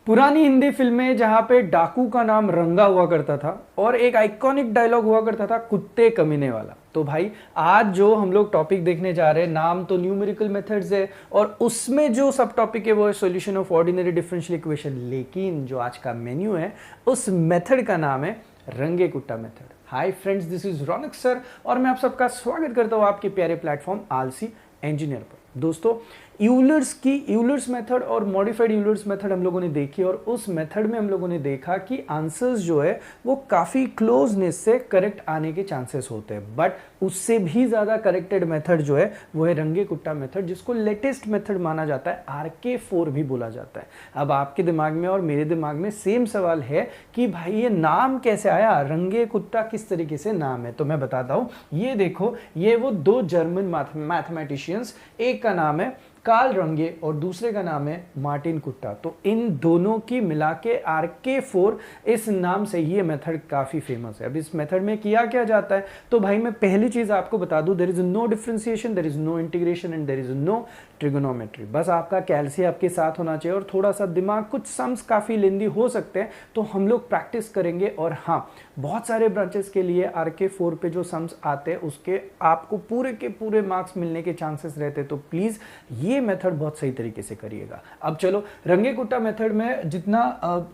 पुरानी हिंदी फिल्में जहां पे डाकू का नाम रंगा हुआ करता था और एक आइकॉनिक डायलॉग हुआ करता था, कुत्ते कमीने वाला। तो भाई आज जो हम लोग टॉपिक देखने जा रहे हैं, नाम तो न्यूमेरिकल मेथड्स है और उसमें जो सब टॉपिक है वो है solution of ordinary differential equation. लेकिन जो आज का मेन्यू है उस मेथड का नाम है Runge Kutta method. Hi friends, this is Raunak sir और मैं आप सबका स्वागत करता हूं आपके प्यारे प्लेटफॉर्म आलसी इंजीनियर पर। दोस्तों, यूलर्स मेथड और मॉडिफाइड यूलर्स मेथड हम लोगों ने देखी और उस मेथड में हम लोगों ने देखा कि आंसर्स जो है वो काफ़ी क्लोजनेस से करेक्ट आने के चांसेस होते हैं, बट उससे भी ज़्यादा करेक्टेड मेथड जो है वो है रंगे कुट्टा मेथड, जिसको लेटेस्ट मेथड माना जाता है, RK4 भी बोला जाता है। अब आपके दिमाग में और मेरे दिमाग में सेम सवाल है कि भाई ये नाम कैसे आया, रंगे कुट्टा किस तरीके से नाम है। तो मैं बताता हूँ, ये देखो, ये वो दो जर्मन मैथमेटिशियंस, एक का नाम है कार्ल रंगे और दूसरे का नाम है मार्टिन कुट्टा। तो इन दोनों की मिला के RK4 इस नाम से ये मेथड काफ़ी फेमस है। अब इस मेथड में किया क्या जाता है, तो भाई मैं पहली चीज़ आपको बता दूं, there is no differentiation, there is no integration and there is no trigonometry. बस आपका कैल्सी आपके साथ होना चाहिए और थोड़ा सा दिमाग, कुछ सम्स काफ़ी लेंदी हो सकते हैं तो हम लोग प्रैक्टिस करेंगे। और हाँ, बहुत सारे ब्रांचेस के लिए RK4 पे जो सम्स आते हैं उसके आपको पूरे के पूरे मार्क्स मिलने के चांसेस रहते हैं, तो प्लीज़ ये मेथड बहुत सही तरीके से करिएगा। अब चलो रंगे कुट्टा मेथड में जितना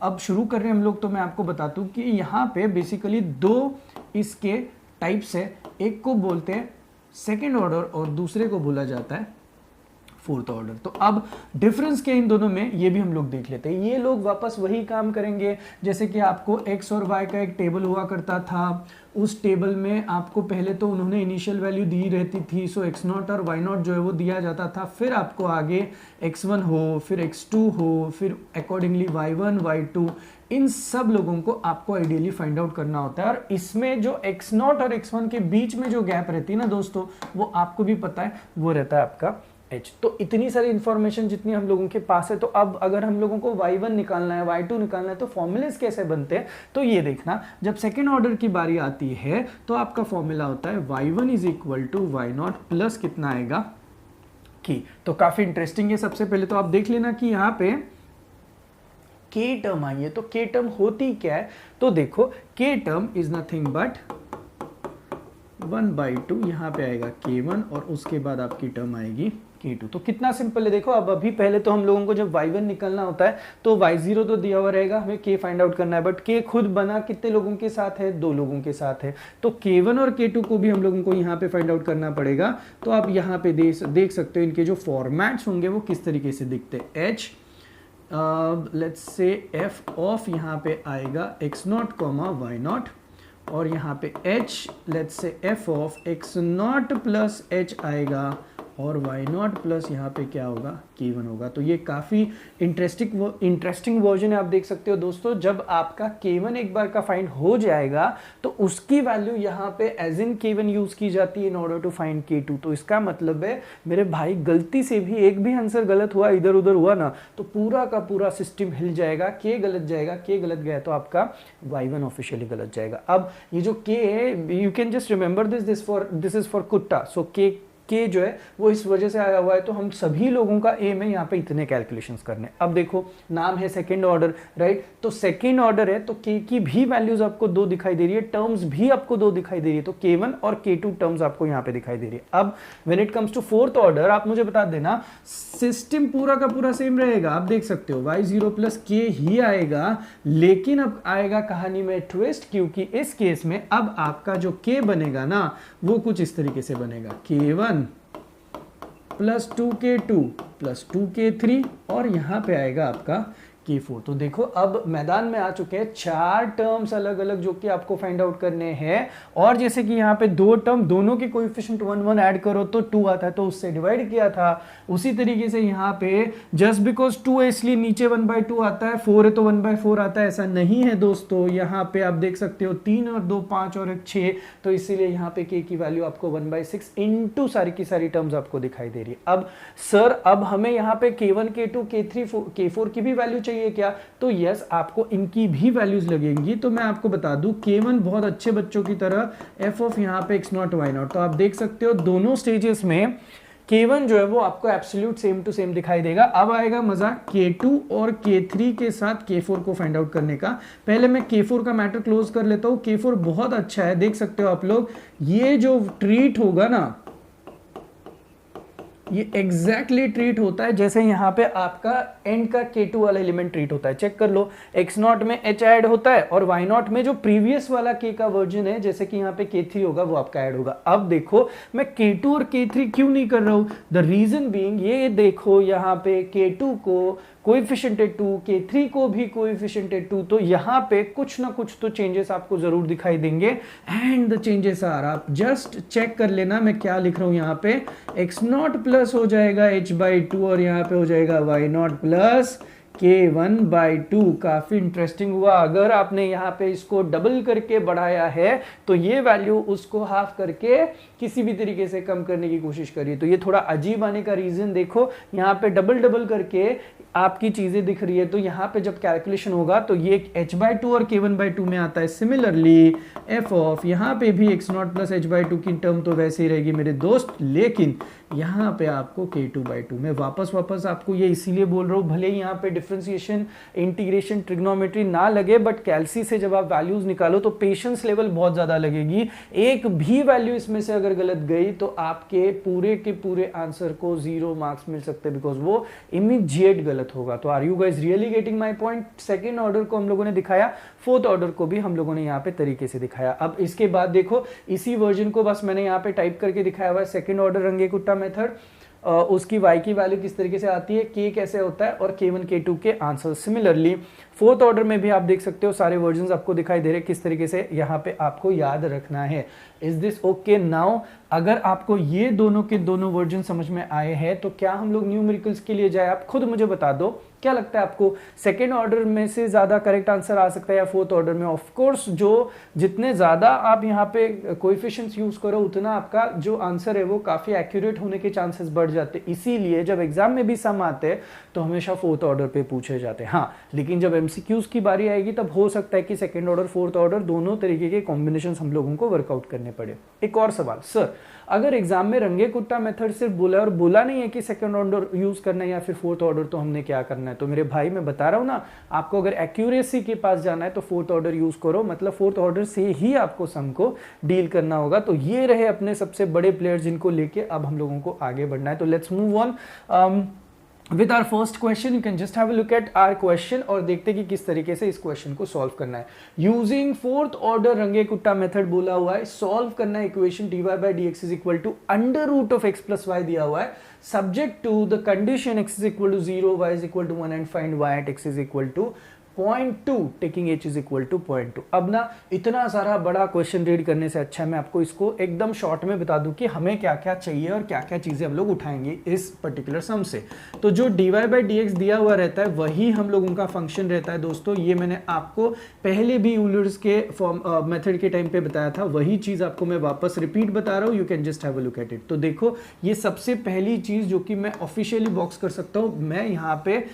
अब शुरू कर रहे हैं हम लोग, तो मैं आपको बताता हूँ कि यहाँ पे बेसिकली दो इसके टाइप्स है, एक को बोलते हैं सेकेंड ऑर्डर और दूसरे को बोला जाता है फोर्थ ऑर्डर। तो अब डिफरेंस के इन दोनों में ये भी हम लोग देख लेते हैं। ये लोग वापस वही काम करेंगे जैसे कि आपको x और y का एक टेबल हुआ करता था, उस टेबल में आपको पहले तो उन्होंने इनिशियल वैल्यू दी रहती थी, सो x0 और y0 जो है वो दिया जाता था, फिर आपको आगे x1 हो, फिर x2 हो, फिर अकॉर्डिंगली y1 y2, इन सब लोगों को आपको आइडियली फाइंड आउट करना होता है। और इसमें जो x0 और x1 के बीच में जो गैप रहती है ना दोस्तों, वो आपको भी पता है, वो रहता है आपका H। तो इतनी सारी इंफॉर्मेशन जितनी हम लोगों के पास है, तो अब अगर हम लोगों को y1 निकालना है, y2 निकालना है, तो फॉर्मूलेस कैसे बनते हैं, तो ये देखना, जब सेकेंड ऑर्डर की बारी आती है तो आपका फॉर्मूला होता है y1 is equal to y0 plus कितना आएगा k। तो काफी इंटरेस्टिंग है। सबसे पहले तो आप देख लेना कि यहाँ पे k टर्म आई है, तो k टर्म होती क्या है, तो देखो k term is nothing but 1/2, यहाँ पे आएगा k1 और उसके बाद आपकी टर्म आएगी k2। तो कितना सिंपल है, देखो अब अभी पहले तो हम लोगों को जब y1 निकलना होता है तो y0 तो दिया हुआ रहेगा, हमें k फाइंड आउट करना है, बट k खुद बना कितने लोगों के साथ है, दो लोगों के साथ है, तो k1 और k2 को भी हम लोगों को यहाँ पे फाइंड आउट करना पड़ेगा। तो आप यहाँ पे देख सकते हो इनके जो फॉर्मेट्स होंगे वो किस तरीके से दिखते हैं। h let's say f of यहाँ पे आएगा x0, y0 और यहाँ पे h let's say f of x0 plus h आएगा और y0 प्लस यहाँ पे क्या होगा, k1 होगा। तो ये काफ़ी इंटरेस्टिंग वर्जन है। आप देख सकते हो दोस्तों, जब आपका k1 एक बार का फाइंड हो जाएगा तो उसकी वैल्यू यहाँ पे एज इन k1 यूज की जाती है in order to find k2। तो इसका मतलब है मेरे भाई, गलती से भी एक भी आंसर गलत हुआ, इधर उधर हुआ ना, तो पूरा का पूरा सिस्टम हिल जाएगा। k गलत जाएगा, k गलत गया तो आपका y1 ऑफिशियली गलत जाएगा। अब ये जो k है, you can just remember this is for Kutta, so K जो है वो इस वजह से आया हुआ है। तो हम सभी लोगों का एम है यहाँ पे इतने कैलकुलेशंस करने। अब देखो, नाम है सेकंड ऑर्डर, राइट, तो सेकंड ऑर्डर है तो के की भी वैल्यूज आपको दो दिखाई दे रही है, टर्म्स भी आपको दो दिखाई दे रही है, तो k1 और k2 टर्म्स आपको यहाँ पे दिखाई दे रही है। अब when it comes to fourth order, आप मुझे बता देना, सिस्टम पूरा का पूरा सेम रहेगा। आप देख सकते हो y0 प्लस k ही आएगा, लेकिन अब आएगा कहानी में ट्विस्ट, क्योंकि इस केस में अब आपका जो k बनेगा ना वो कुछ इस तरीके से बनेगा, k1 plus 2k2 plus 2k3 और यहाँ पे आएगा आपका k4। तो देखो अब मैदान में आ चुके हैं चार टर्म्स अलग अलग जो कि आपको फाइंड आउट करने हैं। और जैसे कि यहाँ पे दो टर्म, दोनों के कोएफिशिएंट 1 1 ऐड करो तो 2 आता है, तो उससे डिवाइड किया था। उसी तरीके से यहाँ पे जस्ट बिकॉज 2 है इसलिए नीचे 1/2 आता है, 4 है तो 1/4 आता है, ऐसा नहीं है दोस्तों। यहाँ पे आप देख सकते हो 3 और 2 5 और 1 6, तो इसीलिए यहाँ पे k की वैल्यू आपको 1/6 इंटू सारी की सारी टर्म्स आपको दिखाई दे रही है। अब सर, अब हमें यहाँ पे k1 k2 k3 k4 की भी वैल्यू चाहिए क्या, तो यस, आपको इनकी भी वैल्यूज लगेंगी। तो मैं आपको बता दूं, k1 बहुत अच्छे बच्चों की तरह f ऑफ यहाँ पे x0 y0, तो आप देख सकते हो दोनों स्टेजेस में K1 जो है वो आपको एब्सोल्यूट सेम टू सेम दिखाई देगा। अब आएगा मजा K2 और K3 के साथ K4 को फाइंड आउट करने का। पहले मैं K4 का मैटर क्लोज कर लेता हूं। K4 बहुत अच्छा है, देख सकते हो आप लोग, ये जो ट्रीट होगा ना, ये एग्जैक्टली ट्रीट होता है जैसे यहाँ पे आपका एंड का K2 वाला एलिमेंट ट्रीट होता है। चेक कर लो, x0 में h ऐड होता है और y0 में जो प्रीवियस वाला k का वर्जन है, जैसे कि यहाँ पे K3 होगा, वो आपका ऐड होगा। अब देखो मैं K2 और K3 क्यों नहीं कर रहा हूं, द रीजन बीइंग, ये देखो यहाँ पे K2 को कोएफिशिएंट है 2, K3 को भी कोएफिशिएंट है 2, तो यहाँ पे कुछ ना कुछ तो चेंजेस आपको जरूर दिखाई देंगे। एंड द चेंजेस आर, आप जस्ट चेक कर लेना मैं क्या लिख रहा हूं यहाँ पे, x0 प्लस हो जाएगा h/2 और यहाँ पे हो जाएगा y0 प्लस K1/2। काफी इंटरेस्टिंग हुआ। अगर आपने यहाँ पे इसको डबल करके बढ़ाया है तो ये वैल्यू उसको हाफ करके किसी भी तरीके से कम करने की कोशिश करिए, तो ये थोड़ा अजीब आने का रीजन देखो, यहाँ पे डबल डबल करके आपकी चीजें दिख रही है, तो यहाँ पे जब कैलकुलेशन होगा तो ये h/2 और K1/2 में आता है। सिमिलरली f ऑफ यहाँ पे भी x0 प्लस h/2 की टर्म तो वैसे ही रहेगी मेरे दोस्त, लेकिन यहाँ पे आपको K2/2 में वापस आपको ये इसीलिए बोल रहा हूँ, भले ही यहाँ पे डिफरेंशिएशन, इंटीग्रेशन, ट्रिग्नोमेट्री ना लगे, बट कैलसी से जब आप वैल्यूज निकालो तो पेशेंस लेवल बहुत ज्यादा लगेगी। एक भी वैल्यू इसमें से अगर गलत गई तो आपके पूरे के पूरे आंसर को 0 मार्क्स मिल सकते हैं, बिकॉज वो इमीडिएट गलत होगा। तो are you guys really getting my point? Second order को हम लोगों ने दिखाया, फोर्थ ऑर्डर को भी हम लोगों ने यहाँ पे तरीके से दिखाया। अब इसके बाद देखो, इसी वर्जन को बस मैंने यहाँ पे टाइप करके दिखाया हुआ है, second order Runge Kutta method. उसकी y की वैल्यू किस तरीके से आती है, k कैसे होता है, और K1 K2 के आंसर। सिमिलरली फोर्थ ऑर्डर में भी आप देख सकते हो, सारे वर्जन्स आपको दिखाई दे रहे हैं, किस तरीके से यहाँ पे आपको याद रखना है। Is this okay? नाउ अगर आपको ये दोनों के दोनों वर्जन समझ में आए हैं तो क्या हम लोग न्यूमेरिकल्स के लिए जाए? आप खुद मुझे बता दो, क्या लगता है आपको, सेकेंड ऑर्डर में से ज्यादा करेक्ट आंसर आ सकता है या फोर्थ ऑर्डर में? ऑफ कोर्स जो जितने ज्यादा आप यहाँ पे कोएफिशिएंट्स यूज करो उतना आपका जो आंसर है वो काफी एक्यूरेट होने के चांसेस बढ़ जाते हैं। इसीलिए जब एग्जाम में भी सम आते हैं तो हमेशा फोर्थ ऑर्डर पे पूछे जाते हैं। हाँ, लेकिन जब एमसीक्यूज की बारी आएगी तब हो सकता है कि सेकेंड ऑर्डर फोर्थ ऑर्डर दोनों तरीके के कॉम्बिनेशन हम लोगों को वर्कआउट करने पड़े। एक और सवाल, सर अगर एग्जाम में रंगे कुट्टा मेथड सिर्फ बोला और बोला नहीं है कि सेकंड ऑर्डर यूज करना है या फिर फोर्थ ऑर्डर, तो हमने क्या करना है? तो मेरे भाई मैं बता रहा हूं ना, आपको अगर एक्यूरेसी के पास जाना है तो फोर्थ ऑर्डर यूज करो, मतलब फोर्थ ऑर्डर से ही आपको सम को डील करना होगा। तो ये रहे अपने सबसे बड़े प्लेयर्स जिनको लेके अब हम लोगों को आगे बढ़ना है। तो let's move on with our first question. You can just have a look at our question और देखते कि किस तरीके से इस क्वेश्चन को सॉल्व करना है। Using fourth order Runge Kutta method बोला हुआ है, सॉल्व करना है equation dy by dx is equal to under root of x plus y दिया हुआ है, subject to the condition x is equal to 0, y is equal to 1 and find y at x is equal to 0.2 taking h is equal to 0.2। अब ना इतना सारा बड़ा question read करने से अच्छा है मैं आपको इसको एकदम शॉर्ट में बता दूं कि हमें क्या क्या चाहिए और क्या क्या चीजें हम लोग उठाएंगे इस पर्टिकुलर सम से। तो जो dy by dx दिया हुआ रहता है वही हम लोगों का फंक्शन रहता है दोस्तों। ये मैंने आपको पहले भी यूलर्स के मेथड के टाइम पे बताया था, वही चीज आपको मैं वापस रिपीट बता रहा हूँ। You can just have a look at it. तो देखो, ये सबसे पहली चीज जो कि मैं ऑफिशियली बॉक्स कर सकता हूँ, मैं यहाँ पे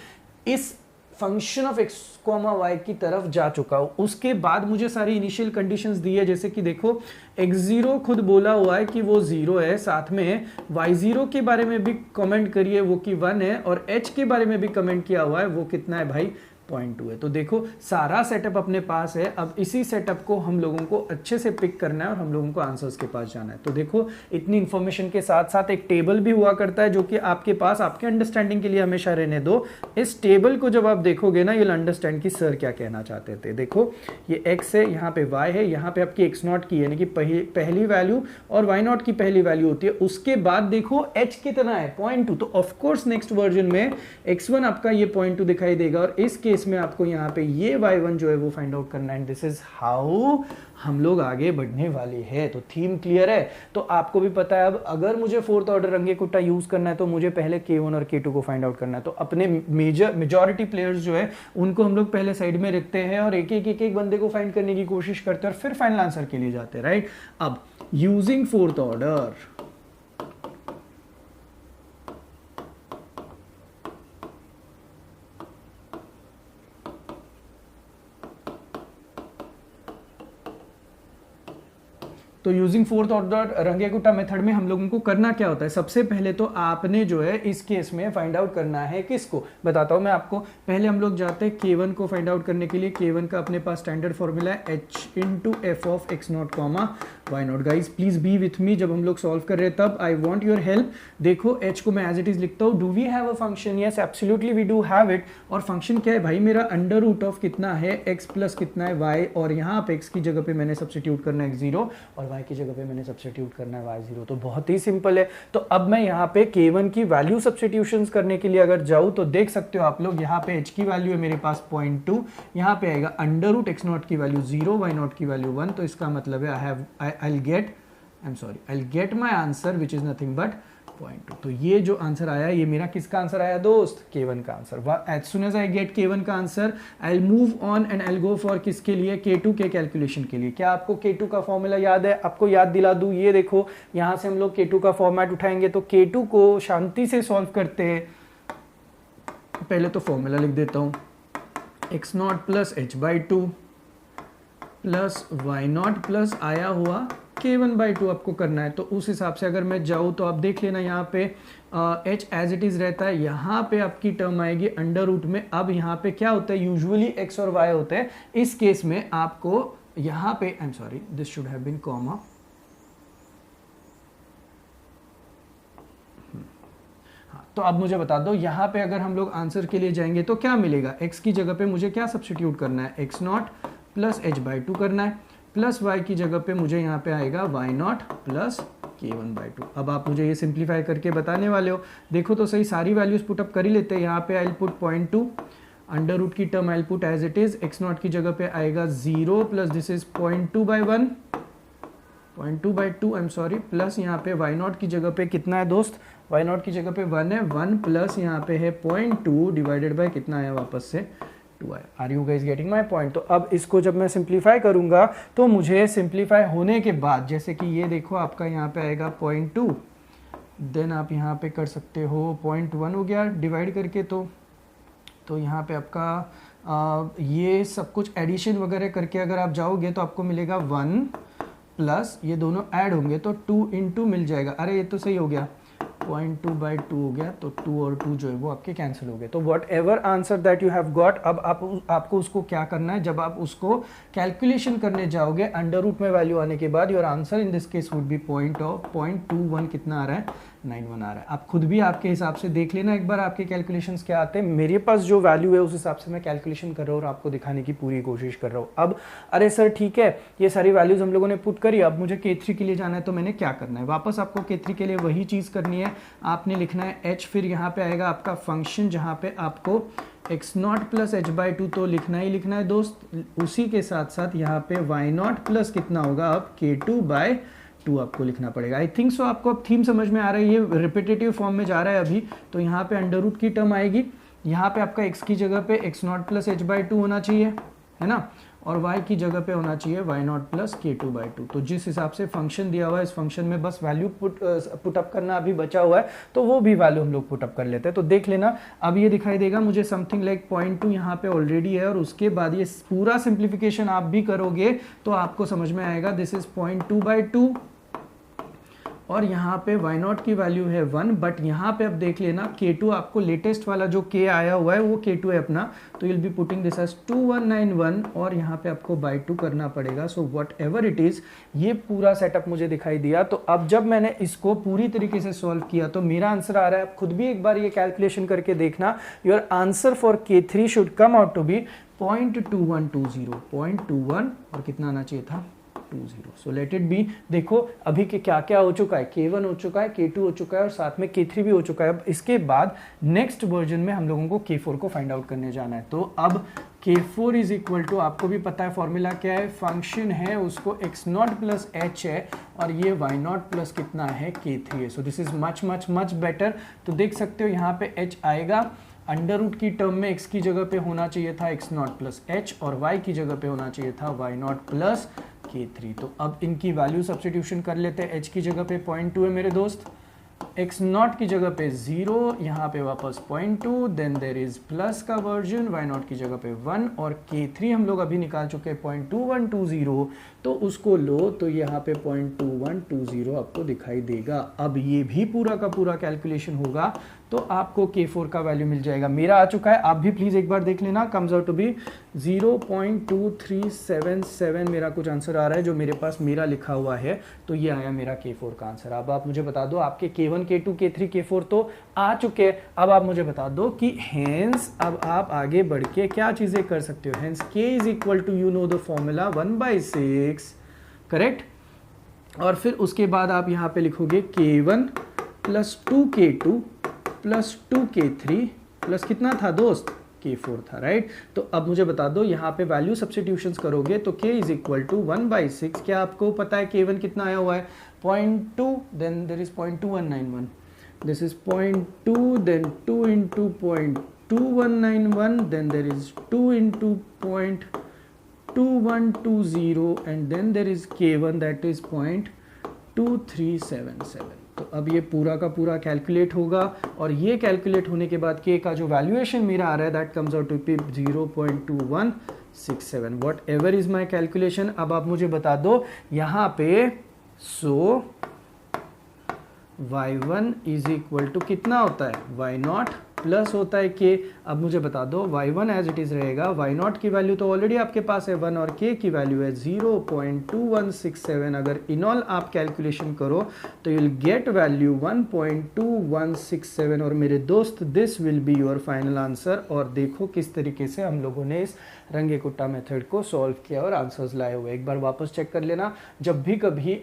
इस function of x comma y की तरफ जा चुका हूं। उसके बाद मुझे सारी इनिशियल कंडीशंस दी है, जैसे कि देखो x0 खुद बोला हुआ है कि वो 0 है, साथ में y0 के बारे में भी कमेंट करिए वो कि 1 है, और h के बारे में भी कमेंट किया हुआ है वो कितना है भाई, 0.2 है। तो देखो सारा सेटअप अपने पास है। अब इसी सेटअप को हम लोगों को अच्छे से पिक करना है और हम लोगों को आंसर्स के पास जाना है। तो देखो इतनी इंफॉर्मेशन के साथ साथ एक टेबल भी हुआ करता है जो कि आपके पास आपके अंडरस्टैंडिंग के लिए हमेशा रहने दो। इस टेबल को जब आप देखोगे ना, you'll अंडरस्टैंड कि सर क्या कहना चाहते थे। देखो ये x है, यहाँ पे y है, यहाँ पे आपकी x0 की यानी कि पहली वैल्यू और y0 की पहली वैल्यू होती है। उसके बाद देखो h कितना है, 0.2। तो ऑफकोर्स नेक्स्ट वर्जन में x1 आपका ये 0.2 दिखाई देगा, और इस इसमें आपको यहाँ पे ये y1 जो है वो फाइंड आउट करना है। दिस इज हाउ हम लोग आगे बढ़ने वाले हैं। तो थीम क्लियर है। तो आपको भी पता है अब अगर मुझे फोर्थ ऑर्डर रंगे कुट्टा यूज करना है तो मुझे पहले K1 और K2 को फाइंड आउट करना है। तो अपने मेजॉरिटी प्लेयर्स जो है उनको हम लोग पहले साइड में रखते हैं और एक एक बंदे को फाइंड करने की कोशिश करते हैं और फिर फाइनल आंसर के लिए जाते हैं, राइट। अब यूजिंग फोर्थ ऑर्डर, तो यूजिंग फोर्थ ऑर्डर रंगे-कुट्टा मेथड में हम लोगों को करना क्या होता है, सबसे पहले तो आपने जो है इस केस में फाइंड आउट करना है किसको, बताता हूं मैं आपको। पहले हम लोग जाते हैं K1 को फाइंड आउट करने के लिए। K1 का अपने पास स्टैंडर्ड फॉर्मूला है h into f of x naught comma y naught. Guys please be with me, जब हम लोग सॉल्व कर रहे हैं तब आई वॉन्ट योर हेल्प। देखो h को मैं एज इट इज लिखता हूँ। Do we have a function, yes absolutely we do have it. और फंक्शन क्या है भाई, मेरा अंडर रूट ऑफ कितना है x प्लस कितना है y, और यहाँ पे x की जगह पे मैंने सब्स्टिट्यूट करना है x0 और y की जगह पे मैंने सब्स्टिट्यूट करना है y0। तो बहुत ही सिंपल है। तो अब मैं यहाँ पे K1 की वैल्यू सब्स्टिट्यूशंस करने के लिए अगर जाऊँ तो देख सकते हो आप लोग, यहाँ पे h की वैल्यू है मेरे पास 0.2, यहाँ पे आएगा अंडर रूट x नॉट की वैल्यू 0, y नॉट की वैल्यू 1। तो इसका मतलब है I'll get my answer which is nothing but 0.2। तो ये जो आंसर आया ये मेरा किसका आंसर आया दोस्त, K1 का answer. As soon as I get K1 का answer I'll move on and I'll go for किसके लिए, K2 के कैलकुलेशन के लिए। क्या आपको K2 का फॉर्मूला याद है, आपको याद दिला दूं। ये देखो यहाँ से हम लोग K2 का फॉर्मेट उठाएंगे तो K2 को शांति से सॉल्व करते हैं। पहले तो फॉर्मूला लिख देता हूँ, x naught plus h by two plus y naught plus आया हुआ K1/2 आपको करना है। तो उस हिसाब से अगर मैं जाऊँ तो आप देख लेना, यहाँ पे h एज इट इज रहता है, यहाँ पे आपकी टर्म आएगी अंडर रूट में। अब यहाँ पे क्या होता है, यूजुअली x और y होते हैं, इस केस में आपको यहाँ पे I am sorry this should have been comma. तो अब मुझे बता दो, यहाँ पे अगर हम लोग आंसर के लिए जाएंगे तो क्या मिलेगा, x की जगह पे मुझे क्या सब्स्टिट्यूट करना है, x नॉट प्लस h/2 करना है, प्लस y की जगह पे मुझे यहाँ पे आएगा y नॉट प्लस K1/2। अब आप मुझे ये सिंप्लीफाई करके बताने वाले हो, देखो तो सही, सारी वैल्यूज पुटअप कर ही लेते हैं। यहाँ पे आई पुट 0.2, अंडर रूट की term I put as it is, x naught की जगह पे आएगा 0 plus this is 0.2/1, 0.2/2 I am sorry, plus यहाँ पे y नॉट की जगह पे कितना है दोस्त, y नॉट की जगह पे 1 है, 1 प्लस यहाँ पे है 0.2 डिवाइडेड बाय कितना आया वापस से 2 आया। Are you guys getting my point. तो अब इसको जब मैं सिंप्लीफाई करूंगा तो मुझे सिंप्लीफाई होने के बाद, जैसे कि ये देखो आपका यहाँ पे आएगा 0.2, देन आप यहाँ पे कर सकते हो 0.1 हो गया डिवाइड करके, तो यहाँ पे आपका ये सब कुछ एडिशन वगैरह करके अगर आप जाओगे तो आपको मिलेगा 1 प्लस ये दोनों ऐड होंगे तो 2 इंटू मिल जाएगा। अरे ये तो सही हो गया, 0.2/2 हो गया, तो 2 और 2 जो है वो आपके कैंसिल हो गए। तो what ever answer that you have got, अब आपको उसको क्या करना है, जब आप उसको कैलकुलेशन करने जाओगे अंडर रूट में वैल्यू आने के बाद, your answer in this case would be 0.21 कितना आ रहा है, 91 आ रहा है। आप खुद भी आपके हिसाब से देख लेना एक बार आपके कैलकुलेशंस क्या आते हैं। मेरे पास जो वैल्यू है उस हिसाब से मैं कैलकुलेशन कर रहा हूँ और आपको दिखाने की पूरी कोशिश कर रहा हूँ। अब अरे सर ठीक है, ये सारी वैल्यूज हम लोगों ने पुट करी, अब मुझे K3 के लिए जाना है तो मैंने क्या करना है, वापस आपको K3 के लिए वही चीज़ करनी है। आपने लिखना है h, फिर यहाँ पे आएगा आपका फंक्शन जहाँ पे आपको x नॉट प्लस h/2 तो लिखना ही लिखना है दोस्त। उसी के साथ साथ यहाँ पे y नॉट प्लस कितना होगा, अब K2/2 आपको लिखना पड़ेगा। आई थिंक सो आपको अब थीम समझ में आ रहा है, ये रिपीटेटिव फॉर्म में जा रहा है अभी। तो यहाँ पे अंडर रूट की टर्म आएगी, यहाँ पे आपका x की जगह पे x नॉट प्लस h/2 होना चाहिए, है ना, और y की जगह पे होना चाहिए y नॉट प्लस K2/2। तो जिस हिसाब से फंक्शन दिया हुआ है, इस फंक्शन में बस वैल्यू पुट अप करना अभी बचा हुआ है, तो वो भी वैल्यू हम लोग पुट अप कर लेते हैं। तो देख लेना, अब ये दिखाई देगा मुझे समथिंग लाइक 0.2 यहाँ पे ऑलरेडी है, और उसके बाद ये पूरा सिंप्लीफिकेशन आप भी करोगे तो आपको समझ में आएगा दिस इज 0.2/2, और यहाँ पे y नॉट की वैल्यू है 1, बट यहाँ पे अब देख लेना K2 आपको लेटेस्ट वाला जो K आया हुआ है वो K2 है अपना, तो you'll be putting this as 2191, और यहाँ पे आपको by 2 करना पड़ेगा। So what ever it is, ये पूरा सेटअप मुझे दिखाई दिया। तो अब जब मैंने इसको पूरी तरीके से सॉल्व किया तो मेरा आंसर आ रहा है, आप खुद भी एक बार ये कैलकुलेशन करके देखना, your answer for K3 should come out to be 0.2120, 0.21 और कितना आना चाहिए था 20। So let it be. देखो अभी के क्या क्या हो चुका है, K1 हो चुका है, K2 हो चुका है और साथ में K3 भी हो चुका है। अब इसके बाद नेक्स्ट वर्जन में हम लोगों को K4 को फाइंड आउट करने जाना है। तो अब K4 इज इक्वल टू, आपको भी पता है फॉर्मूला क्या है, फंक्शन है उसको x नॉट प्लस h है और ये y नॉट प्लस कितना है K3 है। So this is much much much better. तो देख सकते हो यहाँ पे h आएगा, अंडर रूट की टर्म में x की जगह पे होना चाहिए था x नॉट प्लस h, और y की जगह पे होना चाहिए था y नॉट प्लस K3। तो अब इनकी वैल्यू सब्स्टिट्यूशन कर लेते हैं। h की जगह पे 0.2 है मेरे दोस्त, एक्स नॉट की जगह पे 0, यहाँ पे वापस 0.2, देन देर इज प्लस का वर्जन, वाई नॉट की जगह पे 1 और K3 हम लोग अभी निकाल चुके हैं 0.2120, तो उसको लो तो यहाँ पे 0.2120 आपको दिखाई देगा। अब ये भी पूरा का पूरा कैलकुलेशन होगा तो आपको K4 का वैल्यू मिल जाएगा। मेरा आ चुका है, आप भी प्लीज़ एक बार देख लेना। कम्स आउट टू बी 0.2377 मेरा कुछ आंसर आ रहा है जो मेरे पास मेरा लिखा हुआ है, तो ये आया मेरा K4 का आंसर। अब आप मुझे बता दो, आपके K1 K2 K3 K4 तो आ चुके हैं, अब आप मुझे बता दो कि हेंस अब आप आगे बढ़ के क्या चीज़ें कर सकते हो। Hence K is equal to, you know the formula 1/6, correct. और फिर उसके बाद आप यहाँ पे लिखोगे K1 plus 2K2 plus 2K3 plus कितना था दोस्त, K4 था, राइट। तो अब मुझे बता दो, यहाँ पे वैल्यू सब्स्टिट्यूशंस करोगे तो K इज इक्वल टू 1/6, क्या आपको पता है K1 कितना आया हुआ है 0.2, then there is 0.2191, this is 0.2, then 2 into 0.2191, then there is 2 into 0.2120 and then there is K1 that is 0.2377। तो अब ये पूरा का पूरा कैलकुलेट होगा और ये कैलकुलेट होने के बाद K का जो वैल्यूएशन मेरा आ रहा है that comes out to be 0.2167, whatever is my calculation. अब आप मुझे बता दो यहाँ पे, सो y1 इज इक्वल टू कितना होता है, y0 प्लस होता है K। अब मुझे बता दो y1 एज इट इज रहेगा, y0 की वैल्यू तो ऑलरेडी आपके पास है 1 और K की वैल्यू है 0.2167। अगर इन ऑल आप कैलकुलेशन करो तो यू विल गेट वैल्यू 1.2167 और मेरे दोस्त this will be your final answer. और देखो किस तरीके से हम लोगों ने इस रंगे कुट्टा मेथड को सॉल्व किया और आंसर्स लाए हुए। एक बार वापस चेक कर लेना, जब भी कभी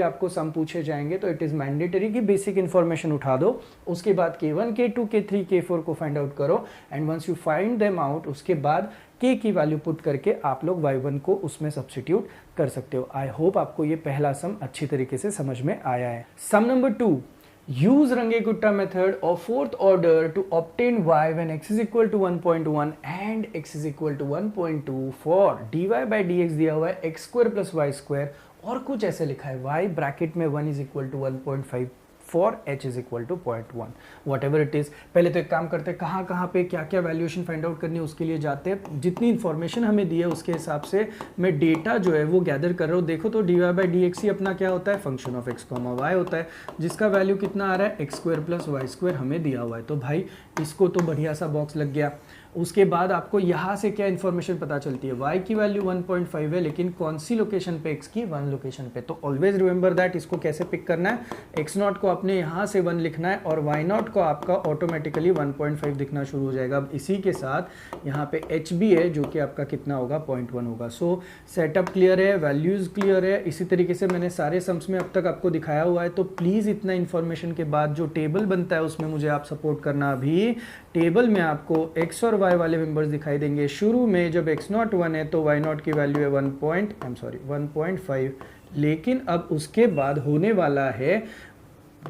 आपको सम पूछे जाएंगे तो इट इज मैंडेटरी कि बेसिक इंफॉर्मेशन उठा दो, उसके बाद K1 K2 K3 K4 को फाइंड आउट करो and once you find them out उसके बाद K की वैल्यू पुट करके आप लोग y1 को उसमें सब्स्टिट्यूट कर सकते हो। आई होप आपको ये पहला सम अच्छी तरीके से समझ में आया है। सम number 2, use Runge-Kutta method of fourth order to obtain y when x is equal to 1.1 and x is equal to 1.2 for dy by dx दिया हुआ है x square plus y square और कुछ ऐसे लिखा है y ब्रैकेट में 1 is equal to 1.5 for h is equal to 0.1, whatever it is. पहले तो एक काम करते हैं, कहाँ पे क्या क्या वैल्यूएशन फाइंड आउट करनी है उसके लिए जाते हैं। जितनी इन्फॉर्मेशन हमें दी है उसके हिसाब से मैं डेटा जो है वो गैदर कर रहा हूँ। देखो तो dy बाई डी एक्स ही अपना क्या होता है, function of x comma y होता है, जिसका वैल्यू कितना आ रहा है x square plus y square हमें दिया हुआ है। तो भाई इसको तो बढ़िया सा बॉक्स लग गया। उसके बाद आपको यहाँ से क्या इन्फॉर्मेशन पता चलती है, y की वैल्यू 1.5 है लेकिन कौन सी लोकेशन पे, x की 1 लोकेशन पे। तो ऑलवेज रिमेंबर दैट, इसको कैसे पिक करना है, x0 को आपने यहाँ से 1 लिखना है और y0 को आपका ऑटोमेटिकली 1.5 दिखना शुरू हो जाएगा। अब इसी के साथ यहाँ पे h भी है जो कि आपका कितना होगा 0.1 होगा। सो सेटअप क्लियर है, वैल्यूज़ क्लियर है। इसी तरीके से मैंने सारे सम्स में अब तक आपको दिखाया हुआ है। तो प्लीज़ इतना इन्फॉर्मेशन के बाद जो टेबल बनता है उसमें मुझे आप सपोर्ट करना। अभी टेबल में आपको x और y वाले मेंबर्स दिखाई देंगे। शुरू में जब x0 1 है तो y0 की वैल्यू है 1.5, लेकिन अब उसके बाद होने वाला है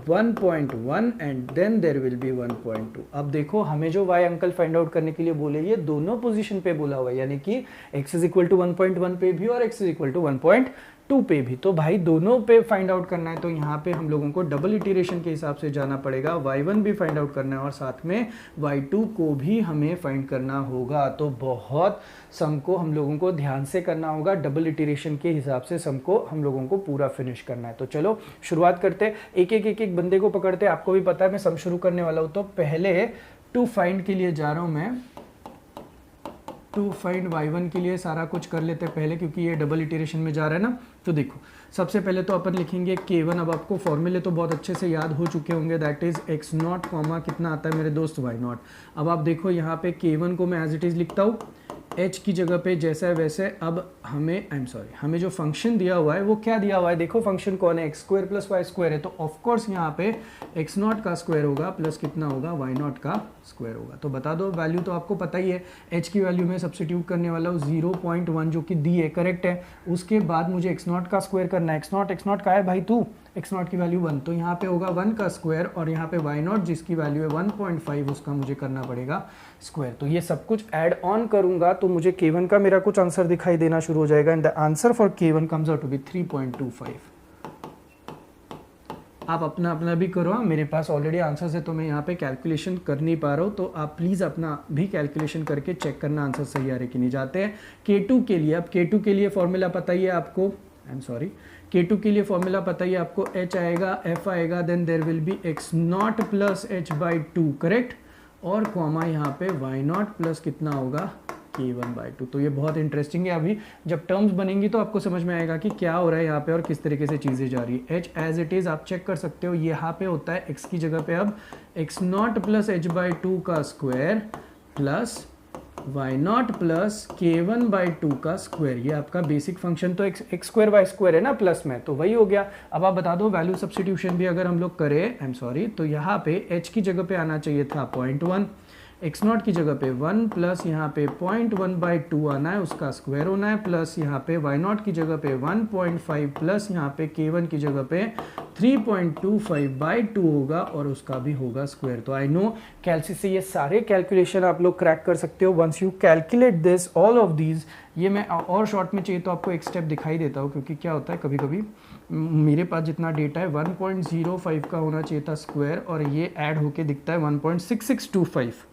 1.1 and then there will be 1.2। अब देखो हमें जो y अंकल फाइंड आउट करने के लिए बोले ये दोनों पोजीशन पे बोला हुआ है, यानी कि x इज इक्वल टू 1.1 पे भी और x इज इक्वल टू 1.2 पे भी। तो भाई दोनों पे फाइंड आउट करना है तो यहाँ पे हम लोगों को डबल इटरेशन के हिसाब से जाना पड़ेगा। y1 भी फाइंड आउट करना है और साथ में y2 को भी हमें फाइंड करना होगा। तो बहुत सम को हम लोगों को ध्यान से करना होगा, डबल इटरेशन के हिसाब से सम को हम लोगों को पूरा फिनिश करना है। तो चलो शुरुआत करते, एक एक बंदे को पकड़ते। आपको भी पता है मैं सम शुरू करने वाला हूँ। तो पहले टू फाइंड के लिए जा रहा हूँ मैं, टू फाइंड y1 के लिए सारा कुछ कर लेते हैं पहले, क्योंकि ये डबल इटरेशन में जा रहा है ना। तो देखो सबसे पहले तो अपन लिखेंगे K1। अब आपको फॉर्मूले तो बहुत अच्छे से याद हो चुके होंगे, दैट इज x0 कॉमा कितना आता है मेरे दोस्त y0। अब आप देखो यहाँ पे K1 को मैं एज इट इज़ लिखता हूँ, h की जगह पे जैसा है वैसे। अब हमें जो फंक्शन दिया हुआ है वो क्या दिया हुआ है, देखो फंक्शन कौन है, x square plus y square है। तो ऑफकोर्स यहाँ पे x0 का स्क्वायर होगा प्लस कितना होगा y0 का स्क्वायर होगा। तो बता दो वैल्यू तो आपको पता ही है, h की वैल्यू में सब्स्टिट्यूट करने वाला हूँ 0.1 जो कि दी है, करेक्ट है। उसके बाद मुझे x0 का स्क्वायर करना है। x0 का है भाई तू, x0 की वैल्यू 1, तो यहाँ पे होगा 1 का स्क्वायर और यहाँ पे y0 जिसकी वैल्यू है 1.5 उसका मुझे करना पड़ेगा स्क्वायर। तो ये सब कुछ ऐड ऑन करूंगा तो मुझे K1 का मेरा कुछ आंसर दिखाई देना शुरू हो जाएगा and the answer for K1 comes out to be 3.25। आप अपना अपना भी करो। मेरे पास ऑलरेडी आंसर्स है तो मैं यहाँ पे कैलकुलेशन कर नहीं पा रहा हूँ, तो आप प्लीज़ अपना भी कैलकुलेशन करके चेक करना आंसर सही आ रहे कि नहीं। जाते हैं K2 के लिए। अब K2 के लिए फॉर्मूला पता ही है आपको, K2 के लिए फॉर्मूला पता ही है आपको, H आएगा, F आएगा, then there will be x naught plus h by 2, correct, और कॉमा यहाँ पे y नॉट प्लस कितना होगा K1/2। तो ये बहुत इंटरेस्टिंग है। अभी जब टर्म्स बनेंगी तो आपको समझ में आएगा कि क्या हो रहा है यहाँ पे और किस तरीके से चीज़ें जा रही है। h एज इट इज़ आप चेक कर सकते हो, यहाँ पे होता है x की जगह पे अब x नॉट प्लस h/2 का square plus y naught plus K1/2 का स्क्वायर। ये आपका बेसिक फंक्शन तो x स्क्वायर y स्क्वायर है ना प्लस में, तो वही हो गया। अब आप बता दो वैल्यू सब्स्टिट्यूशन भी अगर हम लोग करें, तो यहाँ पे h की जगह पे आना चाहिए था 0.1, x नॉट की जगह पे 1 प्लस यहाँ पे 0.1/2 आना है, उसका स्क्वायर होना है, प्लस यहाँ पे y नॉट की जगह पे 1.5 प्लस यहाँ पे K1 की जगह पे 3.25/2 होगा और उसका भी होगा स्क्वायर। तो आई नो कैलसी से ये सारे कैलकुलेशन आप लोग क्रैक कर सकते हो once you calculate this all of these. ये मैं और शॉर्ट में चाहिए तो आपको एक स्टेप दिखाई देता हूँ, क्योंकि क्या होता है कभी कभी मेरे पास जितना डेटा है 1.05 का होना चाहिए था स्क्वायर, और ये ऐड होके दिखता है 1.6625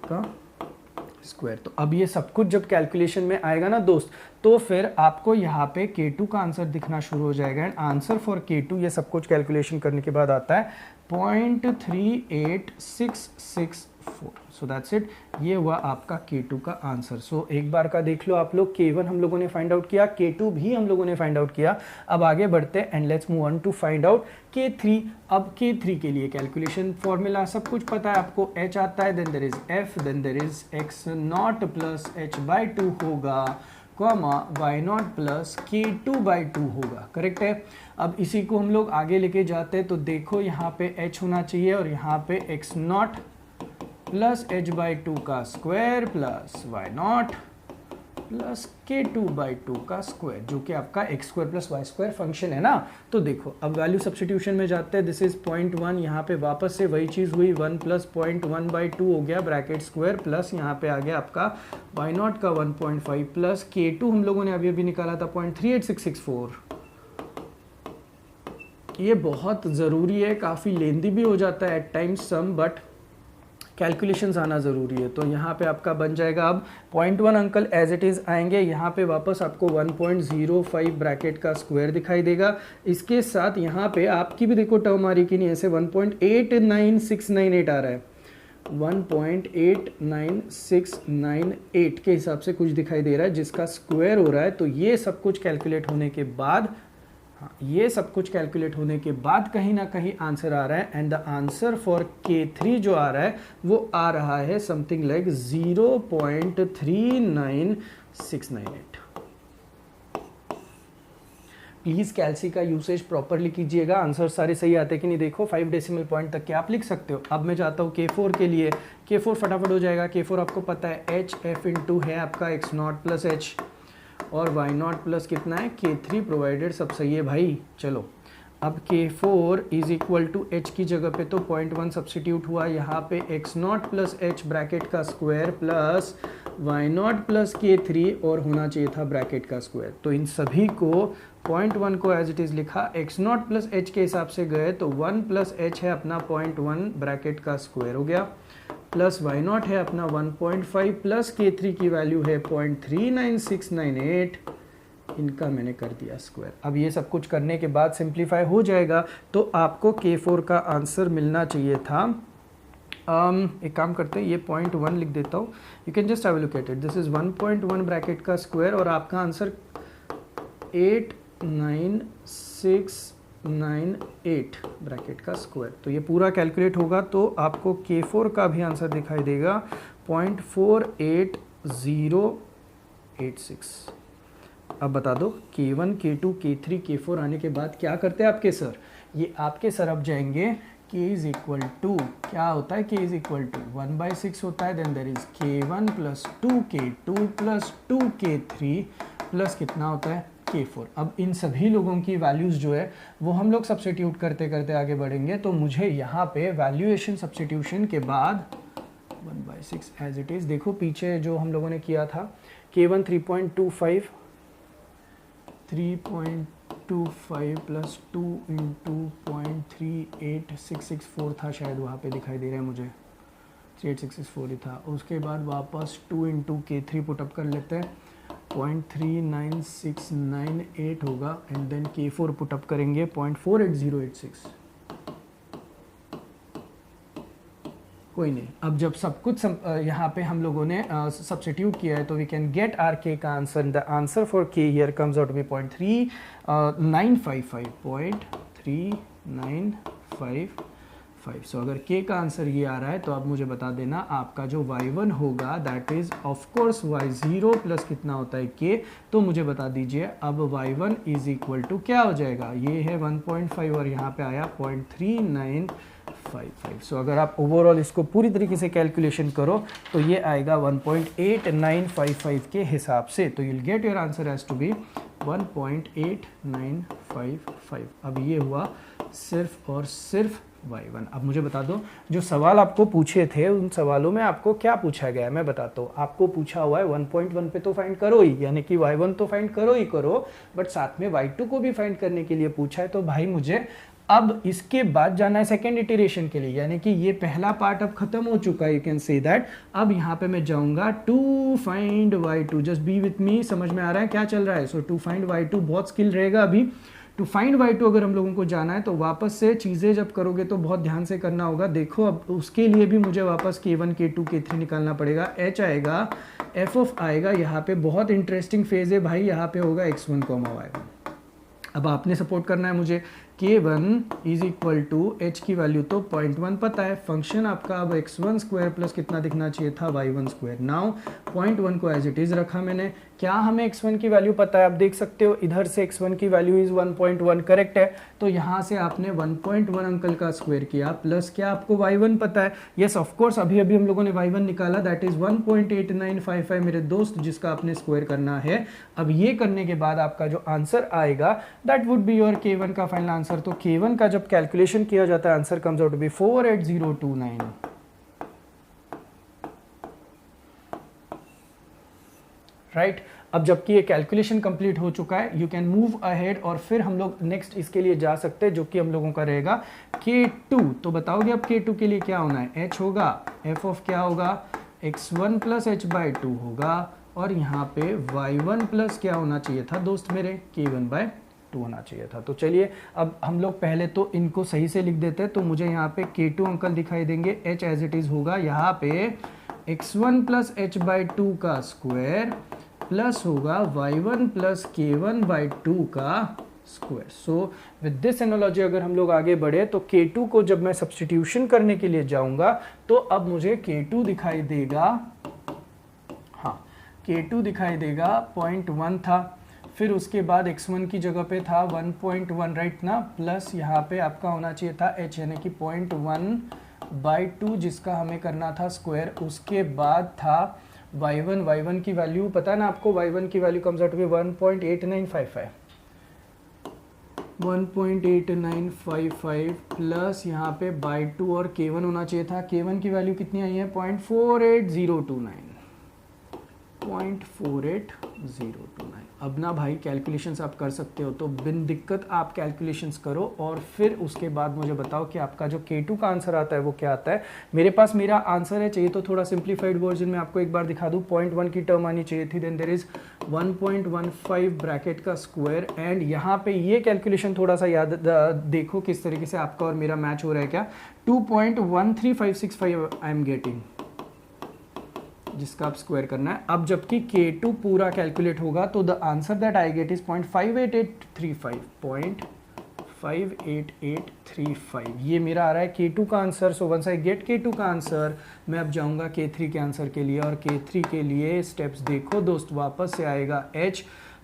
का स्क्वायर। तो अब ये सब कुछ जब कैलकुलेशन में आएगा ना दोस्त, तो फिर आपको यहाँ पे K2 का आंसर दिखना शुरू हो जाएगा। एंड आंसर फॉर K2 ये सब कुछ कैलकुलेशन करने के बाद आता है 0.38664। सो दैट्स इट, ये हुआ आपका K2 का आंसर। सो एक बार का देख लो आप लोग, K1 हम लोगों ने फाइंड आउट किया, K2 भी हम लोगों ने फाइंड आउट किया। अब आगे बढ़ते and let's move on to find out K3। अब K3 के लिए कैलकुलेशन फॉर्मूला सब कुछ पता है आपको, H आता है, then there is F, then there is x naught plus h/2 होगा, comma y naught plus K2/2 होगा, करेक्ट है। अब इसी को हम लोग आगे लेके जाते हैं, तो देखो यहाँ पे h होना चाहिए और यहाँ पे x नॉट प्लस h/2 का square plus y naught plus K2/2 का स्क्वायर, जो कि आपका x square plus y square function है ना। तो देखो अब वैल्यू सब्स्टिट्यूशन में जाते हैं, दिस इज 0.1, यहाँ पे वापस से वही चीज़ हुई, 1 प्लस 0.1/2 हो गया ब्रैकेट स्क्वायर, प्लस यहाँ पे आ गया आपका y नॉट का 1.5 प्लस K2 हम लोगों ने अभी अभी निकाला था 0.38664। ये बहुत ज़रूरी है, काफ़ी लेंदी भी हो जाता है at times some, but calculations आना ज़रूरी है। तो यहाँ पे आपका बन जाएगा अब 0.1 अंकल एज इट इज़ आएंगे, यहाँ पे वापस आपको 1.05 ब्रैकेट का स्क्वायर दिखाई देगा। इसके साथ यहाँ पे आपकी भी देखो टर्म आ रही कि नहीं, ऐसे 1.89698 आ रहा है, 1.89698 के हिसाब से कुछ दिखाई दे रहा है, जिसका स्क्वायर हो रहा है। तो ये सब कुछ कैलकुलेट होने के बाद, ये सब कुछ कैलकुलेट होने के बाद कहीं ना कहीं आंसर आ रहा है, and the answer for K3 जो आ रहा है वो आ रहा है समथिंग लाइक 0.39698। प्लीज़ कैल्सी का यूसेज प्रॉपरली कीजिएगा, आंसर सारे सही आते कि नहीं देखो 5 डेसिमल पॉइंट तक के आप लिख सकते हो। अब मैं जाता हूँ K4 के लिए, K4 फटाफट हो जाएगा। K4 आपको पता है h f इंटू है आपका x नॉट प्लस h और y नॉट प्लस कितना है K3, प्रोवाइडेड सब सही है भाई। चलो अब K4 is equal to h की जगह पे तो 0.1 सब्सटीट्यूट हुआ, यहाँ पे x naught plus h bracket का square plus y naught plus K3 और होना चाहिए था ब्रैकेट का स्क्वायर। तो इन सभी को 0.1 को एज इट इज़ लिखा, x नॉट प्लस h के हिसाब से गए तो 1 प्लस h है अपना 0.1 ब्रैकेट का स्क्वायर हो गया, प्लस y नॉट है अपना 1.5 प्लस K3 की वैल्यू है 0.39698, इनका मैंने कर दिया स्क्वायर। अब ये सब कुछ करने के बाद सिंप्लीफाई हो जाएगा, तो आपको K4 का आंसर मिलना चाहिए था। एक काम करते हैं, ये 0.1 लिख देता हूँ, you can just have a look at it, this is 1.1 bracket का स्क्वायर और आपका आंसर 89698 ब्रैकेट का स्क्वायर। तो ये पूरा कैलकुलेट होगा तो आपको K4 का भी आंसर दिखाई देगा 0.48086। अब बता दो K1, K2, K3, K4 आने के बाद क्या करते हैं आपके सर? ये आपके सर अब जाएंगे K इज इक्वल टू, क्या होता है K इज इक्वल टू 1/6 होता है, then there is K1 plus 2K2 plus 2K3 plus कितना होता है K4। अब इन सभी लोगों की वैल्यूज़ जो है वो हम लोग सब्स्टिट्यूट करते करते आगे बढ़ेंगे। तो मुझे यहाँ पे वैल्यूएशन सब्स्टिट्यूशन के बाद 1/6 एज इट इज़, देखो पीछे जो हम लोगों ने किया था K1 3.25 825 प्लस 2 इंटू 0.38664 था शायद, वहाँ पे दिखाई दे रहा है मुझे 38664 ही था। उसके बाद वापस 2 इंटू K3 पुटअप कर लेते हैं, 0.39698 होगा, एंड देन K4 पुटअप करेंगे 0.48086। कोई नहीं, अब जब सब कुछ यहाँ पे हम लोगों ने सब्स्टिट्यूट किया है तो we can get our K का answer. The answer for K here comes out to be 0.3955। So अगर के का आंसर ये आ रहा है तो अब मुझे बता देना आपका जो y1 होगा that is of course y0 plus कितना होता है k, तो मुझे बता दीजिए अब y1 इज इक्वल टू क्या हो जाएगा, ये है 1.5 और यहाँ पे आया 0.3955। सो अगर आप ओवरऑल इसको पूरी तरीके से कैलकुलेशन करो तो ये आएगा 1.8955 के हिसाब से, तो you'll get your answer as to be 1.8955। अब ये हुआ सिर्फ और सिर्फ y1। अब मुझे बता दो जो सवाल आपको पूछे थे उन सवालों में आपको क्या पूछा गया है, मैं बताता हूँ। आपको पूछा हुआ है 1.1 पे तो फाइंड करो ही, यानी कि y1 तो फाइंड करो ही करो, बट साथ में y2 को भी फाइंड करने के लिए पूछा है। तो भाई मुझे अब इसके बाद जाना है सेकेंड इटरेशन के लिए, यानी कि ये पहला पार्ट अब खत्म हो चुका है, यू कैन से दैट। अब यहाँ पे मैं जाऊंगा to find y2, just be with me, समझ में आ रहा है क्या चल रहा है। सो टू फाइंड y2 बहुत स्किल रहेगा अभी। टू फाइंड y2 अगर हम लोगों को जाना है तो वापस से चीज़ें जब करोगे तो बहुत ध्यान से करना होगा। देखो अब उसके लिए भी मुझे वापस k1 k2 k3 निकालना पड़ेगा, h आएगा, f ऑफ आएगा, यहाँ पे बहुत इंटरेस्टिंग फेज है भाई, यहाँ पे होगा x1, y1। अब आपने सपोर्ट करना है मुझे, k1 is equal to h की वैल्यू तो 0.1 पता है, फंक्शन आपका अब x1 स्क्वायर प्लस कितना दिखना चाहिए था y1 स्क्वायर। नाउ 0.1 को एज इट इज रखा मैंने, क्या हमें x1 की वैल्यू पता है, आप देख सकते हो इधर से x1 की वैल्यू इज 1.1 करेक्ट है, तो यहाँ से आपने 1.1 अंकल का स्क्वायर किया प्लस क्या आपको y1 पता है, यस ऑफ कोर्स अभी अभी हम लोगों ने y1 निकाला दैट इज 1.8955 मेरे दोस्त, जिसका आपने स्क्वायर करना है। अब ये करने के बाद आपका जो आंसर आएगा that would be your k1 का फाइनल आंसर। तो k1 का जब कैलकुलेशन किया जाता है answer comes out to be 48029। Right, अब जबकि ये कैलकुलेशन कंप्लीट हो चुका है, यू कैन मूव अहेड और फिर हम लोग नेक्स्ट इसके लिए जा सकते हैं जो कि हम लोगों का रहेगा k2। तो बताओगे अब k2 के लिए क्या होना है, h होगा, f ऑफ क्या होगा, x1 प्लस h/2 होगा, और यहाँ पे y1 प्लस क्या होना चाहिए था दोस्त मेरे, k1/2 होना चाहिए था। तो चलिए अब हम लोग पहले तो इनको सही से लिख देते हैं, तो मुझे यहाँ पे k2 अंकल दिखाई देंगे, h एज इट इज होगा यहाँ पे x1 प्लस h/2 का स्क्वायर प्लस होगा y1 प्लस k1/2 का square. So with this analogy अगर हम लोग आगे बढ़े तो k2 को जब मैं सब्स्टिट्यूशन करने के लिए जाऊंगा तो अब मुझे k2 दिखाई देगा, हाँ k2 दिखाई देगा 0.1 था, फिर उसके बाद x1 की जगह पे था 1.1 राइट ना, प्लस यहाँ पे आपका होना चाहिए था h यानी कि 0.1/2 जिसका हमें करना था स्क्वायर। उसके बाद था y1 की वैल्यू पता है ना आपको, y1 की value comes out to be 1.8955 plus यहाँ पे बाई 2 और k1 होना चाहिए था, k1 की वैल्यू कितनी आई है 0.4809। अब ना भाई कैलकुलेशंस आप कर सकते हो, तो बिन दिक्कत आप कैलकुलेशंस करो और फिर उसके बाद मुझे बताओ कि आपका जो k2 का आंसर आता है वो क्या आता है। मेरे पास मेरा आंसर है, चाहिए तो थोड़ा सिंप्लीफाइड वर्जन में आपको एक बार दिखा दूँ। 0.1 की टर्म आनी चाहिए थी, देन देयर इज 1.15 ब्रैकेट का स्क्वायर, एंड यहाँ पे ये कैलकुलेशन थोड़ा सा याद देखो किस तरीके से आपका और मेरा मैच हो रहा है क्या, 2.13565 आई एम गेटिंग, जिसका आप स्क्वायर करना है। अब जबकि k2 पूरा कैलकुलेट होगा तो the answer that I get is 0.58835 ये मेरा आ रहा है k2 का answer. So once I get k2 का आंसर मैं अब जाऊंगा k3 के आंसर के लिए, और k3 के लिए स्टेप्स देखो दोस्त, वापस से आएगा h,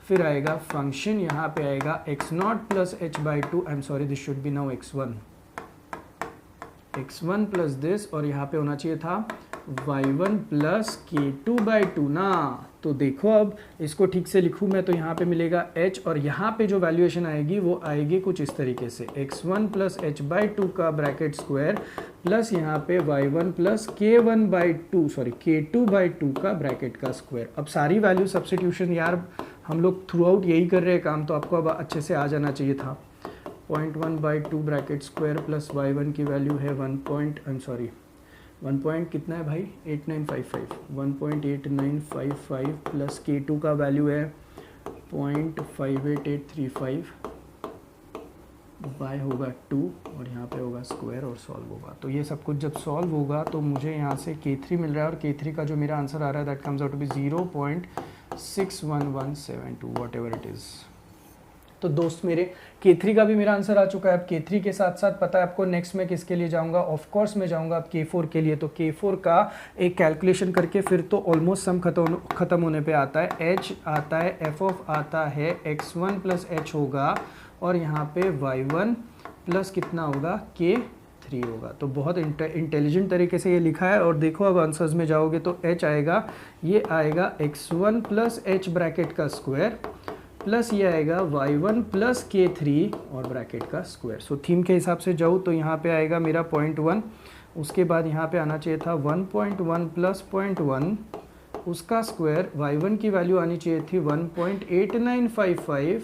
फिर आएगा फंक्शन, यहाँ पे आएगा x0 plus h/2, I am sorry this should be now x1 plus this, और यहाँ पे होना चाहिए था y1 प्लस k2/2 ना। तो देखो अब इसको ठीक से लिखूँ मैं तो यहाँ पे मिलेगा h, और यहाँ पे जो वैल्यूएशन आएगी वो आएगी कुछ इस तरीके से, x1 प्लस h/2 का ब्रैकेट स्क्वायर प्लस यहाँ पे y1 प्लस k2/2 का ब्रैकेट का स्क्वायर। अब सारी वैल्यू सब्स्टिट्यूशन यार हम लोग थ्रू आउट यही कर रहे हैं काम, तो आपको अब अच्छे से आ जाना चाहिए था। 0.1/2 ब्रैकेट स्क्वायर प्लस y1 की वैल्यू है 1 पॉइंट कितना है भाई 8955, 1.8955 प्लस k2 का वैल्यू है 0.58835 बाय होगा 2 और यहाँ पे होगा स्क्वायर और सॉल्व होगा। तो ये सब कुछ जब सॉल्व होगा तो मुझे यहाँ से k3 मिल रहा है और k3 का जो मेरा आंसर आ रहा है that comes out to be 0.61172 whatever it is. तो दोस्त मेरे k3 का भी मेरा आंसर आ चुका है। अब k3 के साथ साथ पता है आपको नेक्स्ट में किसके लिए जाऊंगा, ऑफ कोर्स मैं जाऊंगा अब k4 के लिए। तो k4 का एक कैलकुलेशन करके फिर तो ऑलमोस्ट सम खत्म होने पे आता है। h आता है, f ऑफ आता है x1 प्लस h होगा और यहाँ पे y1 प्लस कितना होगा k3 होगा। तो बहुत इंटेलिजेंट तरीके से ये लिखा है। और देखो अब आंसर्स में जाओगे तो h आएगा, ये आएगा x1 प्लस h ब्रैकेट का स्क्वायर प्लस ये आएगा y1 प्लस k3 और ब्रैकेट का स्क्वायर। सो थीम के हिसाब से जाऊँ तो यहाँ पे आएगा मेरा 0.1, उसके बाद यहाँ पे आना चाहिए था 1.1 प्लस 0.1 उसका स्क्वायर, y1 की वैल्यू आनी चाहिए थी 1.8955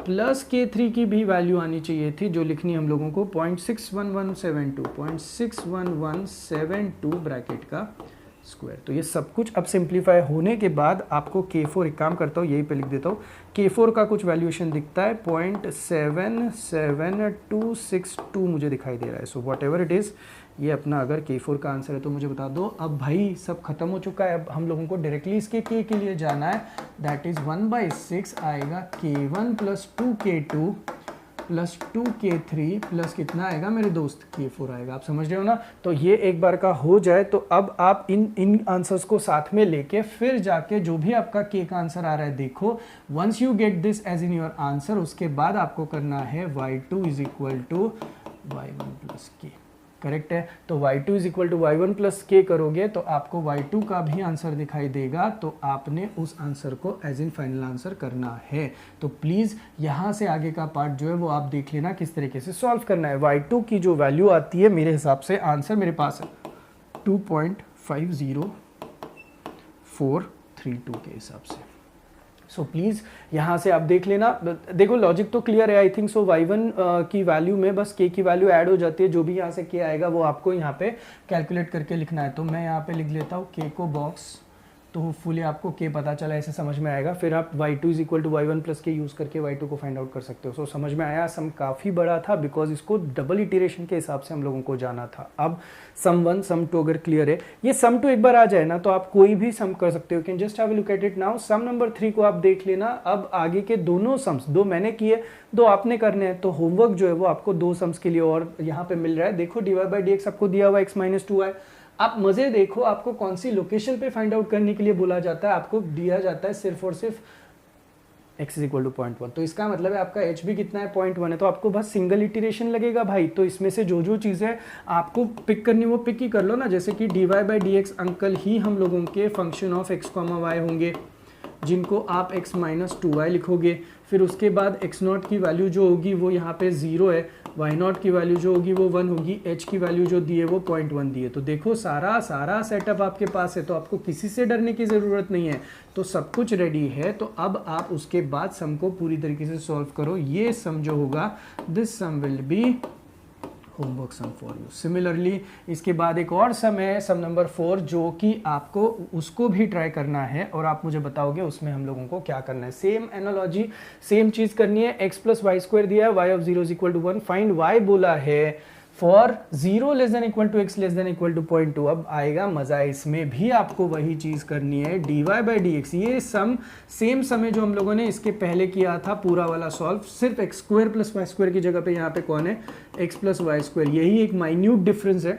प्लस k3 की भी वैल्यू आनी चाहिए थी जो लिखनी हम लोगों को 0.61172 ब्रैकेट का स्क्वायर। तो ये सब कुछ अब सिंप्लीफाई होने के बाद आपको k4, एक काम करता हूँ यही पे लिख देता हूँ, k4 का कुछ वैल्यूएशन दिखता है 0.77262 मुझे दिखाई दे रहा है। So what ever it is, ये अपना अगर k4 का आंसर है तो मुझे बता दो। अब भाई सब खत्म हो चुका है, अब हम लोगों को डायरेक्टली इसके k के लिए जाना है, दैट इज़ 1/6 आएगा k1 plus 2k2 plus 2k3 plus कितना आएगा मेरे दोस्त k4 आएगा। आप समझ रहे हो ना। तो ये एक बार का हो जाए तो अब आप इन आंसर्स को साथ में लेके फिर जाके जो भी आपका k का आंसर आ रहा है देखो, once you get this as in your answer उसके बाद आपको करना है y2 is equal to y1 plus k। Correct है। तो y2 is equal to y1 plus k करोगे तो आपको y2 का भी आंसर दिखाई देगा, तो आपने उस आंसर को एज इन फाइनल आंसर करना है। तो प्लीज़ यहाँ से आगे का पार्ट जो है वो आप देख लेना किस तरीके से सॉल्व करना है। y2 की जो वैल्यू आती है मेरे हिसाब से आंसर मेरे पास है 2.50432 के हिसाब से। सो प्लीज़ यहाँ से आप देख लेना। देखो लॉजिक तो क्लियर है आई थिंक सो। y1 की वैल्यू में बस k की वैल्यू ऐड हो जाती है, जो भी यहाँ से k आएगा वो आपको यहाँ पे कैलकुलेट करके लिखना है। तो मैं यहाँ पे लिख लेता हूँ k को बॉक्स, तो होपफुली आपको k पता चला, ऐसे समझ में आएगा। फिर आप y2 is equal to y1 plus k use करके y2 को फाइंड आउट कर सकते हो। सो समझ में आया। सम काफ़ी बड़ा था बिकॉज इसको डबल इटरेशन के हिसाब से हम लोगों को जाना था। अब सम 1 सम 2 अगर क्लियर है, ये सम 2 एक बार आ जाए ना तो आप कोई भी सम कर सकते हो। Can just have a look at it now. Sum number 3 को आप देख लेना। अब आगे के दोनों सम्स, 2 मैंने किए 2 आपने करने हैं, तो होमवर्क जो है वो आपको 2 सम्स के लिए और यहाँ पे मिल रहा है। देखो dy/dx आपको दिया हुआ x-2 है। आप मजे देखो, आपको कौन सी लोकेशन पे फाइंड आउट करने के लिए बोला जाता है, आपको दिया जाता है सिर्फ और सिर्फ x इज इक्वल टू 0.1। तो इसका मतलब है आपका h भी कितना है 0.1 है, तो आपको बस सिंगल इटरेशन लगेगा भाई। तो इसमें से जो जो चीज़ें आपको पिक करनी वो पिक ही कर लो ना। जैसे कि dy/dx अंकल ही हम लोगों के फंक्शन ऑफ x, y होंगे जिनको आप x-2y लिखोगे। फिर उसके बाद x0 की वैल्यू जो होगी वो यहाँ पे 0 है, y0 की वैल्यू जो होगी वो 1 होगी, h की वैल्यू जो दी है वो 0.1 दी है। तो देखो सारा सेटअप आपके पास है, तो आपको किसी से डरने की ज़रूरत नहीं है। तो सब कुछ रेडी है। तो अब आप उसके बाद सम को पूरी तरीके से सॉल्व करो। ये सम जो होगा this sum will be homework sum for you. Similarly इसके बाद एक और सम है, सम नंबर 4, जो कि आपको उसको भी ट्राई करना है और आप मुझे बताओगे उसमें हम लोगों को क्या करना है। सेम एनालॉजी, सेम चीज़ करनी है। x प्लस वाई स्क्वायर दिया है, y of 0 is equal to 1, find y बोला है for 0 less than equal to x less than equal to 0.2। अब आएगा मजा, इसमें भी आपको वही चीज़ करनी है dy/dx। ये सम सेम समय जो हम लोगों ने इसके पहले किया था पूरा वाला सॉल्व, सिर्फ x² प्लस वाई स्क्वायर की जगह पे यहाँ पे कौन है x प्लस वाई स्क्वायर। यही एक माइन्यूट डिफरेंस है।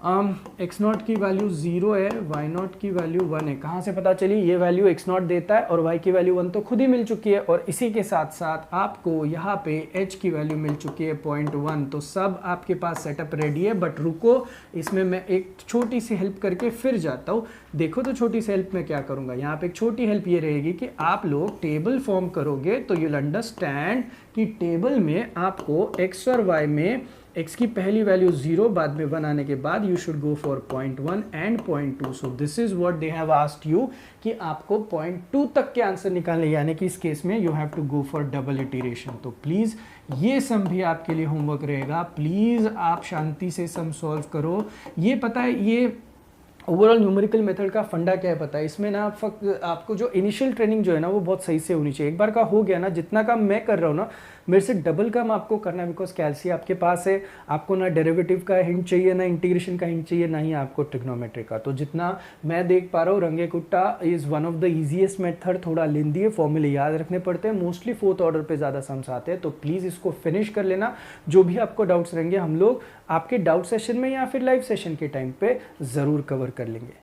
x0 की वैल्यू 0 है, y0 की वैल्यू 1 है। कहाँ से पता चली? ये वैल्यू x0 देता है और y की वैल्यू 1 तो खुद ही मिल चुकी है। और इसी के साथ साथ आपको यहाँ पे h की वैल्यू मिल चुकी है 0.1। तो सब आपके पास सेटअप रेडी है। बट रुको, इसमें मैं एक छोटी सी हेल्प करके फिर जाता हूँ। देखो तो छोटी सी हेल्प मैं क्या करूँगा, यहाँ पे एक छोटी हेल्प ये रहेगी कि आप लोग टेबल फॉर्म करोगे तो यूल अंडरस्टैंड कि टेबल में आपको x और y में x की पहली वैल्यू 0, बाद में 1 आने के बाद you should go for 0.1 and 0.2. So this is what they have asked you कि आपको 0.2 तक के आंसर निकालने, यानी कि इस केस में you have to go for double iteration. तो प्लीज़ ये सम भी आपके लिए होमवर्क रहेगा. प्लीज़ आप शांति से सम सॉल्व करो. ये पता है, ये ओवरऑल न्यूमेरिकल मेथड का फंडा क्या है पता है, इसमें ना आपको जो इनिशियल ट्रेनिंग जो है ना वो बहुत सही से होनी चाहिए. एक बार का हो गया ना, जितना काम मैं कर रहा हूँ ना मेरे से डबल काम आपको करना है, बिकॉज कैल्सी आपके पास है. आपको ना डेरिवेटिव का हिंट चाहिए, ना इंटीग्रेशन का हिंट चाहिए, ना ही आपको ट्रिग्नोमेट्री का. तो जितना मैं देख पा रहा हूँ, Runge Kutta is one of the easiest method. थोड़ा लेंदी है, फॉर्मूले याद रखने पड़ते हैं, मोस्टली 4th ऑर्डर पे ज़्यादा सम्स आते हैं. तो प्लीज़ इसको फिनिश कर लेना. जो भी आपको डाउट्स रहेंगे हम लोग आपके डाउट सेशन में या फिर लाइव सेशन के टाइम पे ज़रूर कवर कर लेंगे.